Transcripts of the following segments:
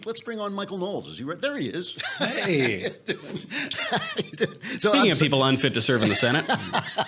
let's bring on Michael Knowles. Is he right? There he is. Hey. So Speaking of people unfit to serve in the Senate.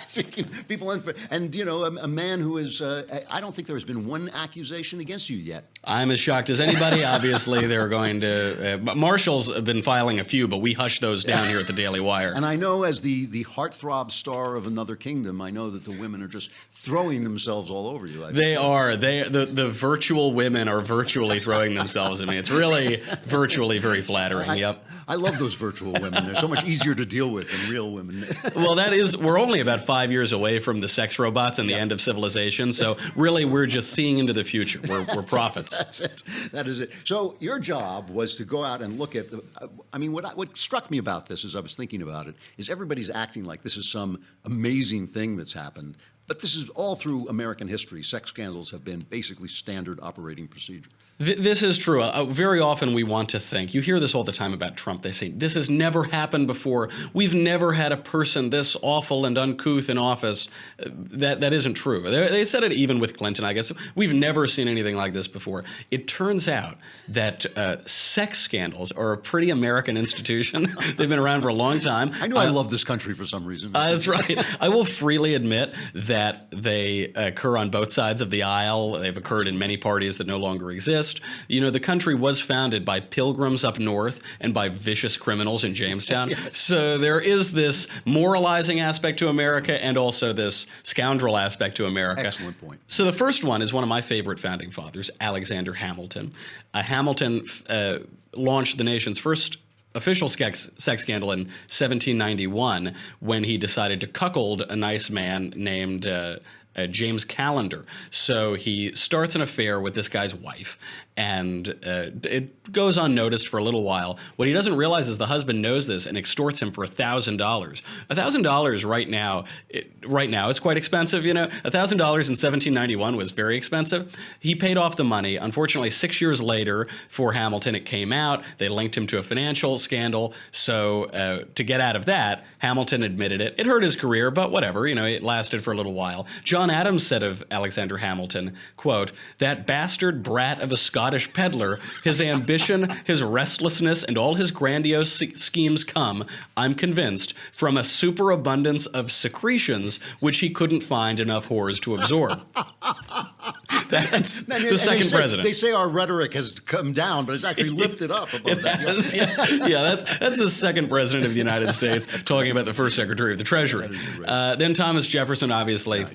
Speaking of people unfit, and a man who is, I don't think there has been one accusation against you yet. I'm as shocked as anybody. Obviously, they're going to. Marshals have been filing a few, but we hush those down here at the Daily Wire. And I know, as the heartthrob star of Another Kingdom, I know that the women are just throwing themselves all over you. They are. The virtual women are virtually throwing themselves at me. It's really virtually very flattering. Yep. I love those virtual women. They're so much easier to deal with than real women. Well, we're only about 5 years away from the sex robots and the end of civilization. So really, we're just seeing into the future. We're prophets. That's it. That is it. So your job was to go out and look at what struck me about this as I was thinking about it is everybody's acting like this is some amazing thing that's happened. But this is all through American history. Sex scandals have been basically standard operating procedure. This is true. Very often we want to think, you hear this all the time about Trump, they say, this has never happened before. We've never had a person this awful and uncouth in office. That isn't true. They said it even with Clinton, I guess. We've never seen anything like this before. It turns out that sex scandals are a pretty American institution. They've been around for a long time. I know I love this country for some reason. That's right. I will freely admit that they occur on both sides of the aisle. They've occurred in many parties that no longer exist. The country was founded by pilgrims up north and by vicious criminals in Jamestown. Yes. So there is this moralizing aspect to America and also this scoundrel aspect to America. Excellent point. So the first one is one of my favorite founding fathers, Alexander Hamilton. Hamilton launched the nation's first official sex scandal in 1791 when he decided to cuckold a nice man named James Callender. So he starts an affair with this guy's wife, and it goes unnoticed for a little while. What he doesn't realize is the husband knows this and extorts him for $1,000. $1,000 right now is quite expensive. $1,000 in 1791 was very expensive. He paid off the money. Unfortunately, 6 years later, for Hamilton, it came out. They linked him to a financial scandal. So to get out of that, Hamilton admitted it. It hurt his career, but whatever. It lasted for a little while. John Adams said of Alexander Hamilton, quote, "That bastard brat of a Scottish peddler, his ambition, his restlessness, and all his grandiose schemes come, I'm convinced, from a superabundance of secretions which he couldn't find enough whores to absorb." That's the second president. They say our rhetoric has come down, but it's actually lifted up above that. Yeah, that's the second president of the United States talking about the first secretary of the Treasury. Then Thomas Jefferson, obviously,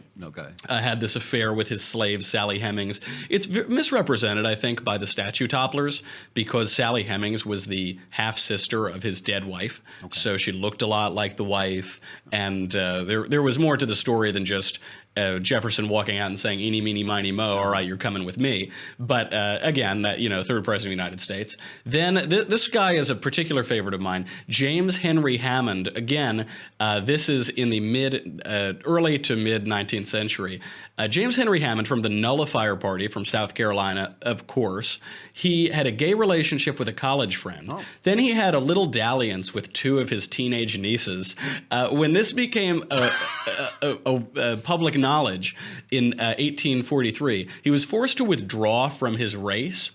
had this affair with his slave, Sally Hemings. It's misrepresented, I think, by the statue topplers because Sally Hemings was the half-sister of his dead wife. Okay. So she looked a lot like the wife, and there was more to the story than just Jefferson walking out and saying, "Eeny, meeny, miny, mo, all right, you're coming with me." But again, that third president of the United States. Then this guy is a particular favorite of mine, James Henry Hammond. Again, this is in the early to mid 19th century. James Henry Hammond from the Nullifier Party from South Carolina, of course. He had a gay relationship with a college friend. Oh. Then he had a little dalliance with two of his teenage nieces. When this became a public knowledge in 1843, he was forced to withdraw from his race.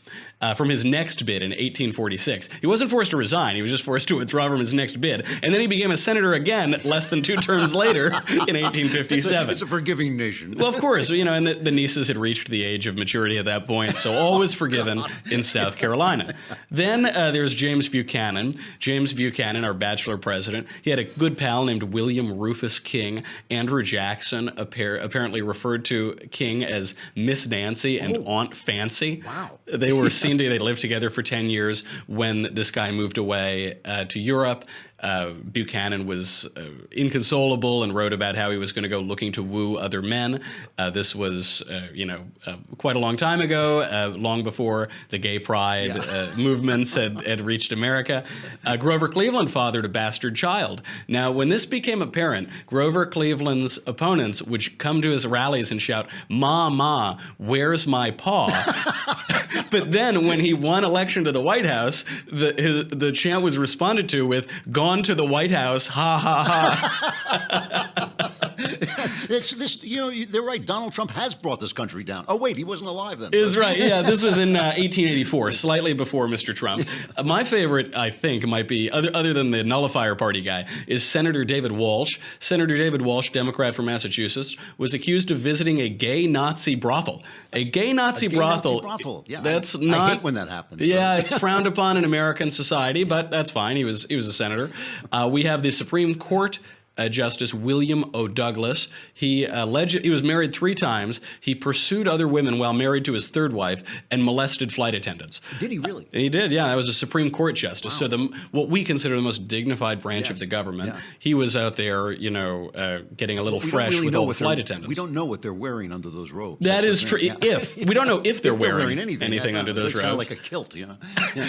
From his next bid in 1846. He wasn't forced to resign. He was just forced to withdraw from his next bid. And then he became a senator again less than 2 terms later in 1857. It's a forgiving nation. Well, of course. And the nieces had reached the age of maturity at that point, so all was forgiven in South Carolina. Then there's James Buchanan. James Buchanan, our bachelor president. He had a good pal named William Rufus King. Andrew Jackson apparently referred to King as Miss Nancy and Aunt Fancy. Wow. They lived together for 10 years. When this guy moved away to Europe, Buchanan was inconsolable and wrote about how he was going to go looking to woo other men. This was, quite a long time ago, long before the gay pride movements had reached America. Grover Cleveland fathered a bastard child. Now, when this became apparent, Grover Cleveland's opponents would come to his rallies and shout, "Ma, ma, where's my paw?" But then when he won election to the White House, the chant was responded to with, "Gone to the White House, ha, ha, ha." They're right. Donald Trump has brought this country down. Oh, wait, he wasn't alive then. Is right. Yeah, this was in 1884, slightly before Mr. Trump. My favorite, I think, might be, other than the nullifier party guy, is Senator David Walsh. Senator David Walsh, Democrat from Massachusetts, was accused of visiting a gay Nazi brothel. A gay Nazi brothel. Yeah, that's I not. hate when that happens. Yeah, it's frowned upon in American society, but that's fine. He was a senator. We have the Supreme Court Justice William O. Douglas. He was married 3 times. He pursued other women while married to his 3rd wife and molested flight attendants. Did he really? He did, yeah. That was a Supreme Court justice. Wow. So what we consider the most dignified branch of the government. Yeah. He was out there, getting a little fresh with all the flight attendants. We don't know what they're wearing under those robes. That is true. Yeah. We don't know if they're wearing anything under those robes. It's kind of like a kilt, Yeah.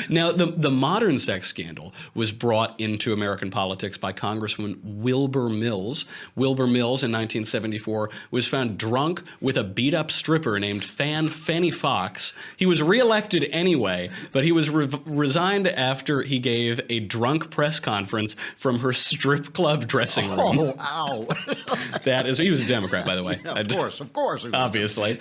Now, the modern sex scandal was brought into American politics by Congressman Wilbur Mills. Wilbur Mills in 1974 was found drunk with a beat-up stripper named Fanny Fox. He was reelected anyway, but he was resigned after he gave a drunk press conference from her strip club dressing room. Oh, ow. He was a Democrat, by the way. Yeah, of course. Obviously.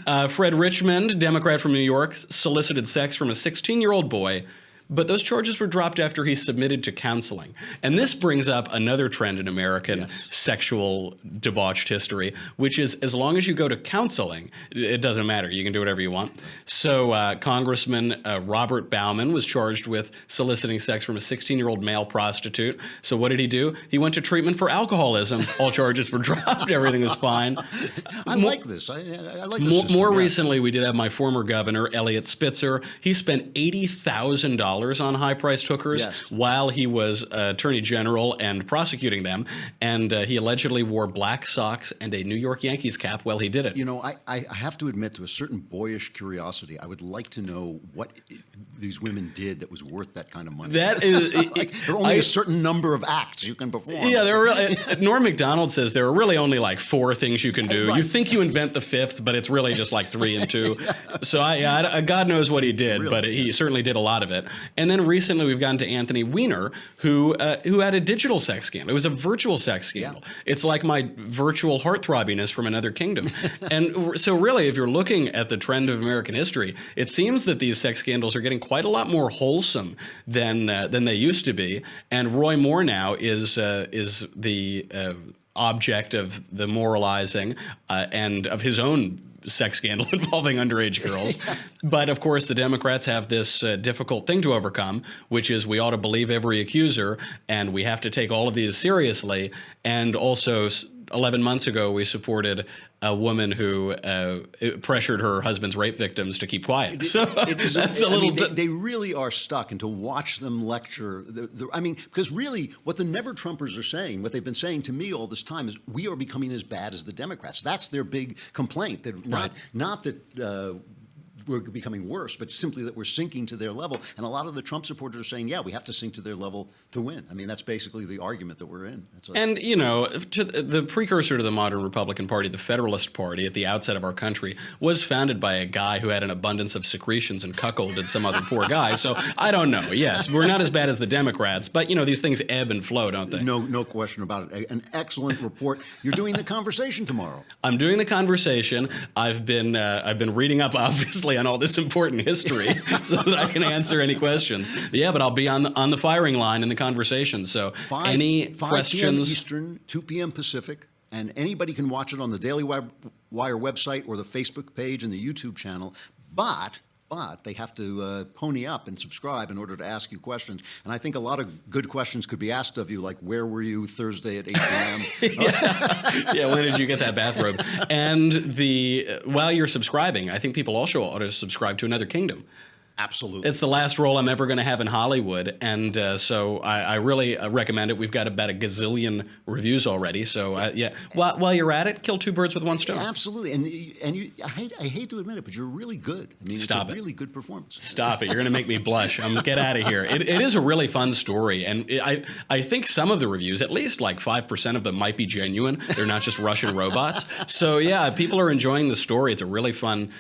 Yeah. Fred Richmond, Democrat from New York, solicited sex from a 16-year-old boy. But those charges were dropped after he submitted to counseling. And this brings up another trend in American sexual debauched history, which is as long as you go to counseling, it doesn't matter. You can do whatever you want. So Congressman Robert Bauman was charged with soliciting sex from a 16-year-old male prostitute. So what did he do? He went to treatment for alcoholism. All charges were dropped. Everything was fine. I like this. I like this system. More recently, we did have my former governor, Eliot Spitzer. He spent $80,000 on high-priced hookers while he was attorney general and prosecuting them, and he allegedly wore black socks and a New York Yankees cap while he did it. I have to admit, to a certain boyish curiosity, I would like to know what these women did that was worth that kind of money. That is, there are only a certain number of acts you can perform. Yeah, Norm Macdonald says there are really only like 4 things you can do. Right. You think you invent the 5th, but it's really just like 3 and 2. So God knows what he did, but he certainly did a lot of it. And then recently we've gotten to Anthony Weiner, who had a digital sex scandal. It was a virtual sex scandal. Yeah. It's like my virtual heartthrobbiness from another kingdom. And so really, if you're looking at the trend of American history, it seems that these sex scandals are getting quite a lot more wholesome than they used to be. And Roy Moore now is the object of the moralizing and of his own sex scandal involving underage girls. But of course, the Democrats have this difficult thing to overcome, which is we ought to believe every accuser, and we have to take all of these seriously. And also, 11 months ago, we supported a woman who pressured her husband's rape victims to keep quiet. So that's a little. They really are stuck, and to watch them lecture. Because really, what the Never Trumpers are saying, what they've been saying to me all this time, is we are becoming as bad as the Democrats. That's their big complaint. That not that. We're becoming worse, but simply that we're sinking to their level. And a lot of the Trump supporters are saying, yeah, we have to sink to their level to win. I mean, that's basically the argument that we're in. And, the precursor to the modern Republican Party, the Federalist Party, at the outset of our country, was founded by a guy who had an abundance of secretions and cuckolded some other poor guy. So I don't know. Yes, we're not as bad as the Democrats, but, these things ebb and flow, don't they? No question about it. An excellent report. You're doing the conversation tomorrow. I'm doing the conversation. I've been reading up, obviously, on all this important history so that I can answer any questions. Yeah, but I'll be on the firing line in the conversation. So 5 questions? 5 p.m. Eastern, 2 p.m. Pacific, and anybody can watch it on the Daily Wire website or the Facebook page and the YouTube channel. But they have to pony up and subscribe in order to ask you questions. And I think a lot of good questions could be asked of you, like, where were you Thursday at 8 p.m.? Yeah, when did you get that bathrobe? And while you're subscribing, I think people also ought to subscribe to Another Kingdom. Absolutely. It's the last role I'm ever going to have in Hollywood, and so I really recommend it. We've got about a gazillion reviews already, so while you're at it, kill 2 birds with 1 stone. Absolutely, and I hate to admit it, but you're really good. I mean, it's a really good performance. Stop it! You're going to make me blush. Get out of here. It is a really fun story, and I think some of the reviews, at least like 5% of them, might be genuine. They're not just Russian robots. So yeah, people are enjoying the story. It's a really fun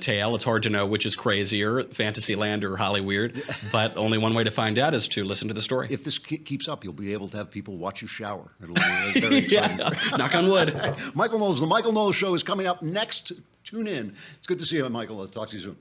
tale. It's hard to know which is crazier, Fantasyland or Hollyweird, but only one way to find out is to listen to the story. If this keeps up, you'll be able to have people watch you shower. It'll be very exciting. Knock on wood. Michael Knowles, The Michael Knowles Show is coming up next. Tune in. It's good to see you, Michael. I'll talk to you soon.